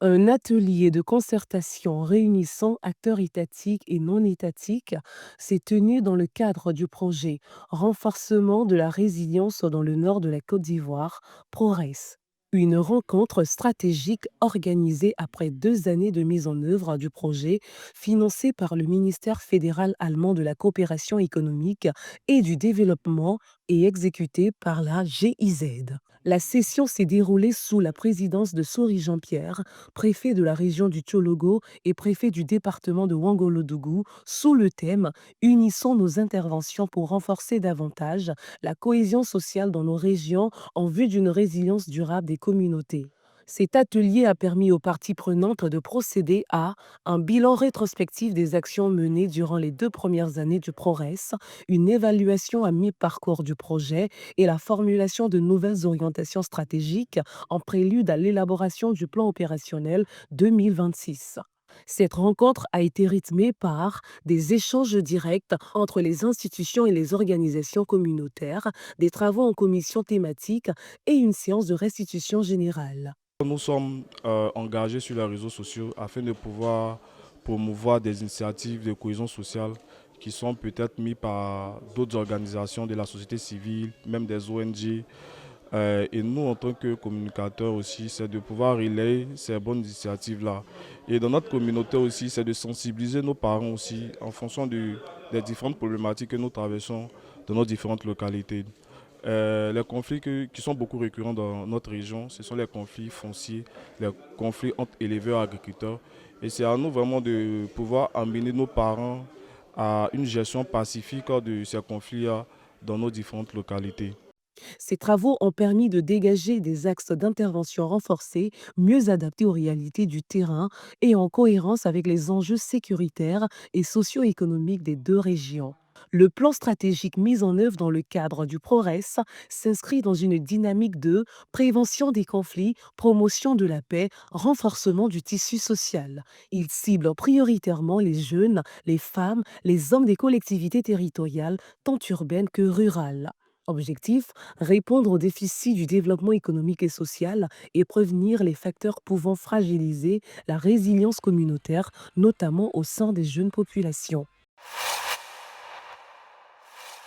Un atelier de concertation réunissant acteurs étatiques et non étatiques s'est tenu dans le cadre du projet Renforcement de la résilience dans le nord de la Côte d'Ivoire, PRORES. Une rencontre stratégique organisée après 2 années de mise en œuvre du projet, financé par le ministère fédéral allemand de la coopération économique et du développement et exécuté par la GIZ. La session s'est déroulée sous la présidence de Sori Jean-Pierre, préfet de la région du Tchologo et préfet du département de Ouangolodougou, sous le thème Unissons nos interventions pour renforcer davantage la cohésion sociale dans nos régions en vue d'une résilience durable des communautés. Cet atelier a permis aux parties prenantes de procéder à un bilan rétrospectif des actions menées durant les 2 premières années du PRORES, une évaluation à mi-parcours du projet et la formulation de nouvelles orientations stratégiques en prélude à l'élaboration du plan opérationnel 2026. Cette rencontre a été rythmée par des échanges directs entre les institutions et les organisations communautaires, des travaux en commission thématique et une séance de restitution générale. Nous sommes engagés sur les réseaux sociaux afin de pouvoir promouvoir des initiatives de cohésion sociale qui sont peut-être mises par d'autres organisations de la société civile, même des ONG. Et nous, en tant que communicateurs aussi, c'est de pouvoir relayer ces bonnes initiatives-là. Et dans notre communauté aussi, c'est de sensibiliser nos parents aussi en fonction des différentes problématiques que nous traversons dans nos différentes localités. Les conflits qui sont beaucoup récurrents dans notre région, ce sont les conflits fonciers, les conflits entre éleveurs et agriculteurs. Et c'est à nous vraiment de pouvoir amener nos parents à une gestion pacifique de ces conflits-là dans nos différentes localités. Ces travaux ont permis de dégager des axes d'intervention renforcés, mieux adaptés aux réalités du terrain et en cohérence avec les enjeux sécuritaires et socio-économiques des deux régions. Le plan stratégique mis en œuvre dans le cadre du PRORES s'inscrit dans une dynamique de prévention des conflits, promotion de la paix, renforcement du tissu social. Il cible prioritairement les jeunes, les femmes, les hommes des collectivités territoriales, tant urbaines que rurales. Objectif, répondre aux déficits du développement économique et social et prévenir les facteurs pouvant fragiliser la résilience communautaire, notamment au sein des jeunes populations.